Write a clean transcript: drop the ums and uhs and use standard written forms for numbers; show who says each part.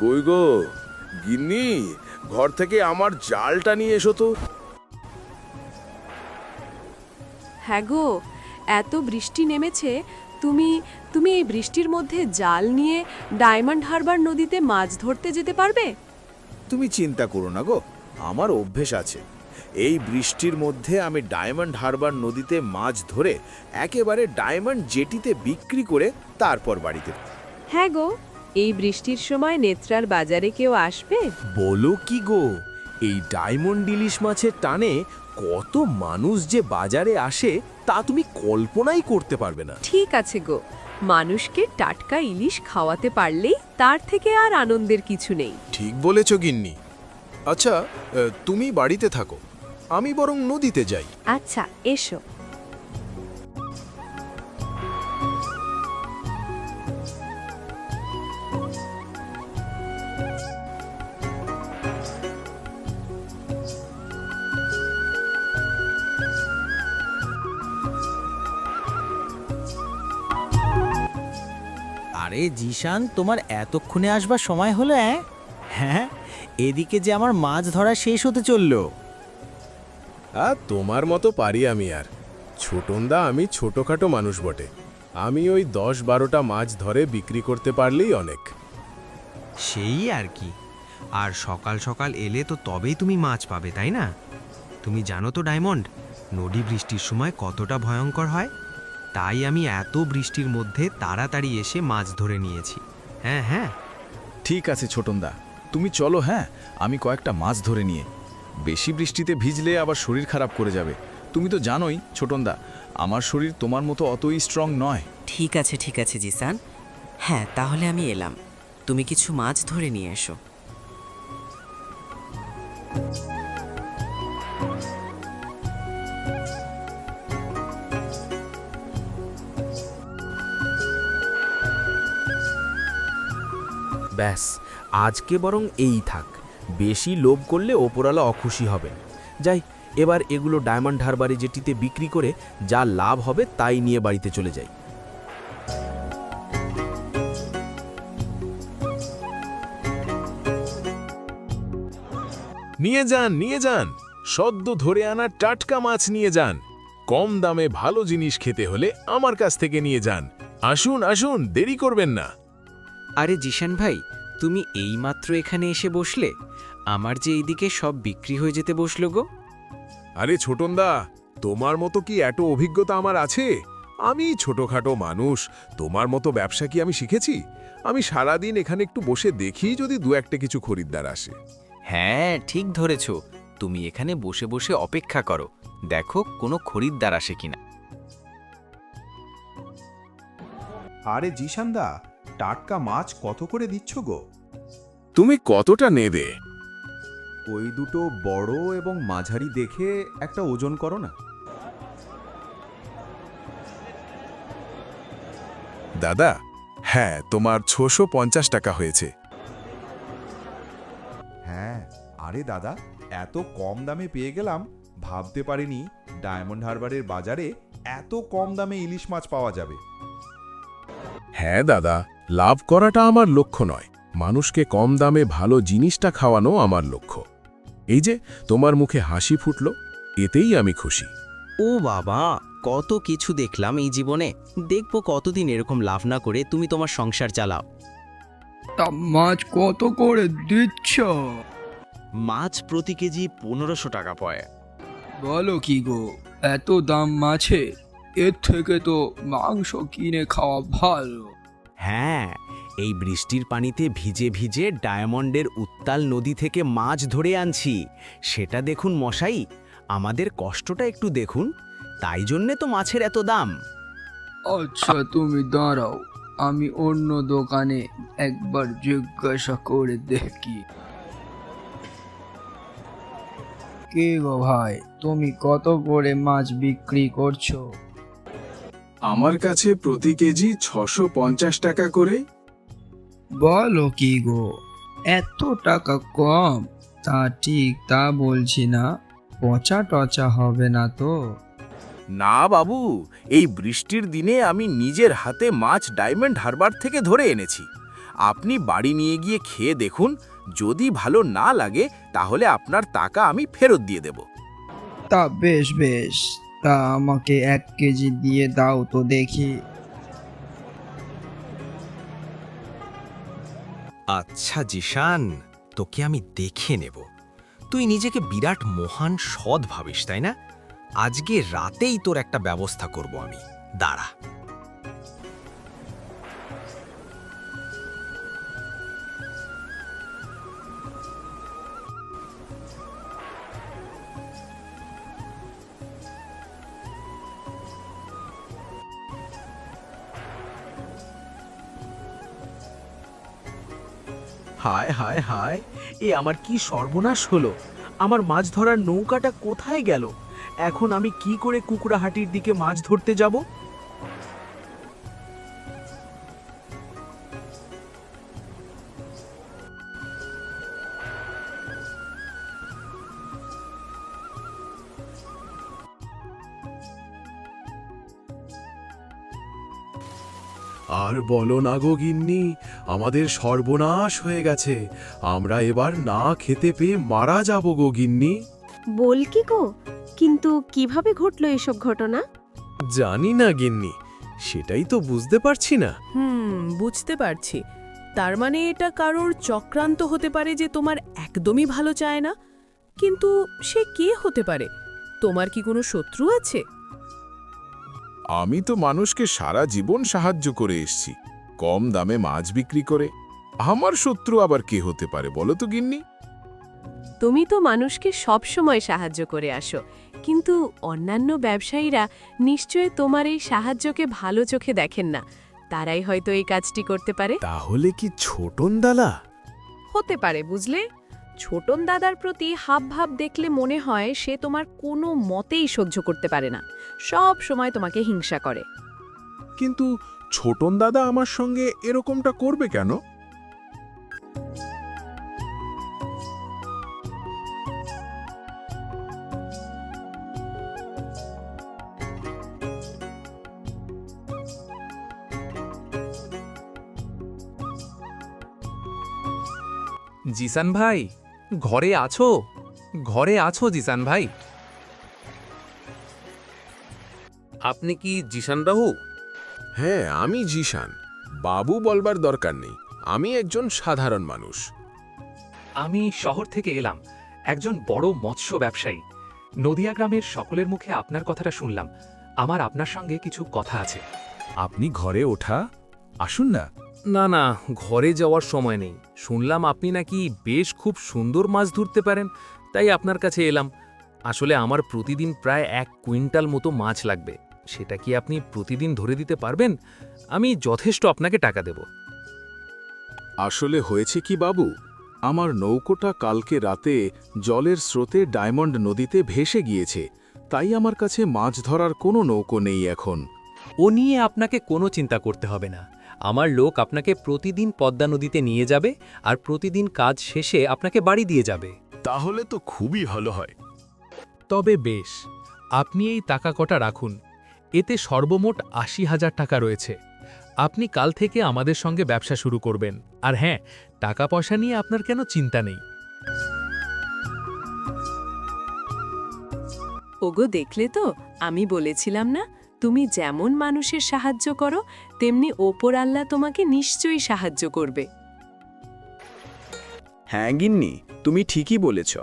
Speaker 1: কই গো গিন্নি, ঘর থেকে আমার জালটা নিয়ে এসো তো।
Speaker 2: হ্যাঁ গো, এত বৃষ্টি নেমেছে, তুমি তুমি এই বৃষ্টির মধ্যে জাল নিয়ে ডায়মন্ড হারবার নদীতে মাছ ধরতে যেতে পারবে?
Speaker 1: তুমি চিন্তা করো না গো, আমার অভ্যেস আছে। এই বৃষ্টির মধ্যে আমি ডায়মন্ড হারবার নদীতে মাছ ধরে একেবারে ডায়মন্ড জেটিতে বিক্রি করে তারপর বাড়িতে।
Speaker 2: হ্যাঁ গো, এই বৃষ্টির সময় নেত্রার বাজারে কেউ আসবে?
Speaker 3: বলো কি গো, এই ডায়মন্ড ইলিশ মাছের টানে কত মানুষ যে বাজারে আসে তা তুমি কল্পনাই করতে পারবে না।
Speaker 2: ঠিক আছে গো, মানুষকে টাটকা ইলিশ খাওয়াতে পারলেই তার থেকে আর আনন্দের কিছু নেই।
Speaker 4: ঠিক বলেছ গিন্নি। আচ্ছা, তুমি বাড়িতে থাকো, আমি বরং নদীতে যাই।
Speaker 2: আচ্ছা, এসো।
Speaker 5: আরে জিশান, তোমার এতক্ষণে আসবার সময় হলো? হ্যাঁ, এদিকে যে আমার মাছ ধরা শেষ হতে চললো।
Speaker 4: তোমার মতো পারি আমি আর? ছোটনদা, আমি ছোটখাটো মানুষ বটে। আমি ওই 10-12টা মাছ ধরে বিক্রি করতে পারলেই অনেক।
Speaker 6: সেই আর কি। আর সকাল সকাল এলে তো তবেই তুমি মাছ পাবে, তাই না? তুমি জানো তো ডায়মন্ড, নদী বৃষ্টির সময় কতটা ভয়ঙ্কর হয়। তাই আমি এত বৃষ্টির মধ্যে তাড়াতাড়ি এসে মাছ ধরে নিয়েছি। হ্যাঁ হ্যাঁ,
Speaker 7: ঠিক আছে ছোটনদা, তুমি চলো। হ্যাঁ, আমি কয়েকটা মাছ ধরে নিয়ে। বেশি বৃষ্টিতে ভিজলে আবার শরীর খারাপ করে যাবে। তুমি তো জানোই ছোটনদা, আমার শরীর তোমার মতো অতই স্ট্রং নয়।
Speaker 8: ঠিক আছে জিসান। হ্যাঁ, তাহলে আমি এলাম। তুমি কিছু মাছ ধরে নিয়ে এসো।
Speaker 3: ব্যাস, আজকে বরং এই থাক। বেশি লোভ করলে ওপরালা অখুশি হবেন। যাই, এবার এগুলো ডায়মন্ড হারবারে জেটিতে বিক্রি করে যা লাভ হবে তাই নিয়ে বাড়িতে চলে যাই।
Speaker 4: নিয়ে যান, নিয়ে যান, সদ্য ধরে আনা টাটকা মাছ নিয়ে যান। কম দামে ভালো জিনিস খেতে হলে আমার কাছ থেকে নিয়ে যান। আসুন আসুন, দেরি করবেন না।
Speaker 9: আরে জিশান ভাই, তুমি এইমাত্র এখানে এসে বসলে? আমার যে এইদিকে সব বিক্রি হয়ে যেতে বসলো গো।
Speaker 4: আরে ছোটনদা, তোমার মতো কি এত অভিজ্ঞতা আমার আছে? আমি ছোটখাটো মানুষ, তোমার মতো ব্যবসা কি আমি শিখেছি? আমি সারাদিন এখানে একটু বসে দেখি যদি দু একটা কিছু খরিদ্দার আসে।
Speaker 9: হ্যাঁ, ঠিক ধরেছ। তুমি এখানে বসে বসে অপেক্ষা করো, দেখো কোনো খরিদ্দার আসে কিনা।
Speaker 10: আরে জিশানদা, টাটকা মাছ কত করে দিচ্ছ গো?
Speaker 4: তুমি কতটা নেবে?
Speaker 10: ওই দুটো বড় এবং মাঝারি দেখে একটা ওজন করো না।
Speaker 4: দাদা, হ্যাঁ, তোমার 650 টাকা হয়েছে।
Speaker 10: হ্যাঁ, আরে দাদা, এত কম দামে পেয়ে গেলাম। ভাবতে পারিনি ডায়মন্ড হারবারের বাজারে এত কম দামে ইলিশ মাছ পাওয়া যাবে।
Speaker 4: হ্যাঁ দাদা, লাভ করাটা আমার লক্ষ্য নয়, মানুষকে কম দামে ভালো জিনিসটা খাওয়ানো আমার লক্ষ্য। এই যে তোমার মুখে হাসি ফুটল, এতেই আমি খুশি।
Speaker 9: ও বাবা, কত কিছু দেখলাম এই জীবনে। দেখবো কতদিন এরকম লাভ না করে তুমি তোমার সংসার চালাও।
Speaker 11: তা মাছ কত করে দিচ্ছ?
Speaker 3: মাছ প্রতি কেজি 1500 টাকা পড়ে।
Speaker 11: বলো কি গো, এত দাম মাছের? এর থেকে তো মাংস কিনে খাওয়া ভালো।
Speaker 3: হ্যাঁ, এই বৃষ্টির পানিতে ভিজে ভিজে ডায়মন্ডের উত্তাল নদী থেকে মাছ ধরে আনছি। সেটা দেখুন মশাই, আমাদের কষ্টটা একটু দেখুন, তাই জন্যে তো মাছের এত দাম।
Speaker 11: আচ্ছা, তুমি দাঁড়াও, আমি অন্য দোকানে একবার জিজ্ঞাসা করে দেখি। কে গো ভাই, তুমি কত করে মাছ বিক্রি করছো?
Speaker 4: আমার কাছে প্রতি কেজি 650 টাকা করে।
Speaker 11: বলো কি গো, এত টাকা কম? তা ঠিক, তা বলছি না, পচা টচা হবে না তো?
Speaker 3: না বাবু, এই বৃষ্টির দিনে আমি নিজের হাতে মাছ ডায়মন্ড হারবার থেকে ধরে এনেছি।
Speaker 1: আপনি বাড়ি নিয়ে গিয়ে খেয়ে দেখুন, যদি ভালো না লাগে তাহলে আপনার টাকা আমি ফেরত দিয়ে দেব।
Speaker 11: তা বেশ বেশ, তা আমাকে 1 কেজি দিয়ে দাও তো দেখি।
Speaker 6: আচ্ছা জিশান, তোকে আমি দেখে নেব। তুই নিজেকে বিরাট মহান সৎ ভাবিস, তাই না? আজকে রাতেই তোর একটা ব্যবস্থা করব আমি, দাঁড়া।
Speaker 3: হায় হায় হায়, এ আমার কি সর্বনাশ হলো! আমার মাছ ধরার নৌকাটা কোথায় গেল? এখন আমি কি করে কুকুরাহাটির দিকে মাছ ধরতে যাব?
Speaker 4: আর বলো না গো গিন্নি, আমাদের সর্বনাশ হয়ে গেছে। আমরা এবার না খেতে পেয়ে মারা যাব গো গিন্নি।
Speaker 2: বল কি গো, কিন্তু কিভাবে ঘটলো এসব ঘটনা?
Speaker 4: জানি না গিন্নি, সেটাই তো বুঝতে পারছি না।
Speaker 12: বুঝতে পারছি। তার মানে এটা কারোর চক্রান্ত হতে পারে যে তোমার একদমই ভালো চায় না। কিন্তু সে কে হতে পারে? তোমার কি কোনো শত্রু আছে?
Speaker 4: আমি তো মানুষকে সারা জীবন সাহায্য করে এসেছি, কম দামে মাছ বিক্রি করে। আমার শত্রু আবার কে হতে পারে বলো তো গিন্নি?
Speaker 2: তুমি তো মানুষকে সব সময় সাহায্য করে আসো, কিন্তু অন্যান্য ব্যবসায়ীরা নিশ্চয়ই তোমার এই সাহায্যকে ভালো চোখে দেখেন না। তারাই হয়তো এই কাজটি করতে পারে।
Speaker 4: তাহলে কি ছোটন দাদা?
Speaker 12: হতে পারে, বুঝলে। ছোটন দাদার প্রতি হাবভাব দেখলে মনে হয় সে তোমার কোনো মতেই সহ্য করতে পারে না, সব সময় তোমাকে হিংসা করে।
Speaker 4: কিন্তু ছোটন দাদা আমার সঙ্গে এরকমটা করবে কেন?
Speaker 13: জিসান ভাই, ঘরে আছো? ঘরে আছো জিসান ভাই?
Speaker 4: আপনি কি জিশান বাবু? হ্যাঁ, আমি জিশান। বাবু বলবার দরকার নেই, আমি একজন সাধারণ মানুষ।
Speaker 14: আমি শহর থেকে এলাম, একজন বড় মৎস্য ব্যবসায়ী। নদিয়া গ্রামের সকলের মুখে আপনার কথাটা শুনলাম। আমার আপনার সঙ্গে কিছু কথা আছে।
Speaker 13: আপনি ঘরে ওঠা, আসুন না। না না, ঘরে যাওয়ার সময় নেই। শুনলাম আপনি নাকি বেশ খুব সুন্দর মাছ ধরতে পারেন, তাই আপনার কাছে এলাম। আসলে আমার প্রতিদিন প্রায় 1 কুইন্টাল মতো মাছ লাগবে। সেটা কি আপনি প্রতিদিন ধরে দিতে পারবেন? আমি যথেষ্ট আপনাকে টাকা দেব।
Speaker 4: আসলে হয়েছে কি বাবু, আমার নৌকোটা কালকে রাতে জলের স্রোতে ডায়মন্ড নদীতে ভেসে গিয়েছে, তাই আমার কাছে মাছ ধরার কোনো নৌকো নেই এখন।
Speaker 14: ও নিয়ে আপনাকে কোনো চিন্তা করতে হবে না। আমার লোক আপনাকে প্রতিদিন পদ্মা নদীতে নিয়ে যাবে আর প্রতিদিন কাজ শেষে আপনাকে বাড়ি দিয়ে যাবে।
Speaker 4: তাহলে তো খুবই ভালো হয়।
Speaker 14: তবে বেশ, আপনি এই টাকা কটা রাখুন। এতে সর্বমোট ৮০,০০০ টাকা রয়েছে। আপনি কাল থেকে আমাদের সঙ্গে ব্যবসা শুরু করবেন। আর হ্যাঁ, টাকা পয়সা নিয়ে আপনার কেন চিন্তা নেই।
Speaker 2: ওগো, দেখলে তো, আমি বলেছিলাম না, তুমি যেমন মানুষের সাহায্য করো তেমনি ওপর আল্লাহ তোমাকে নিশ্চয়ই সাহায্য করবে।
Speaker 1: হ্যাঁ গিন্নি, তুমি ঠিকই বলেছ।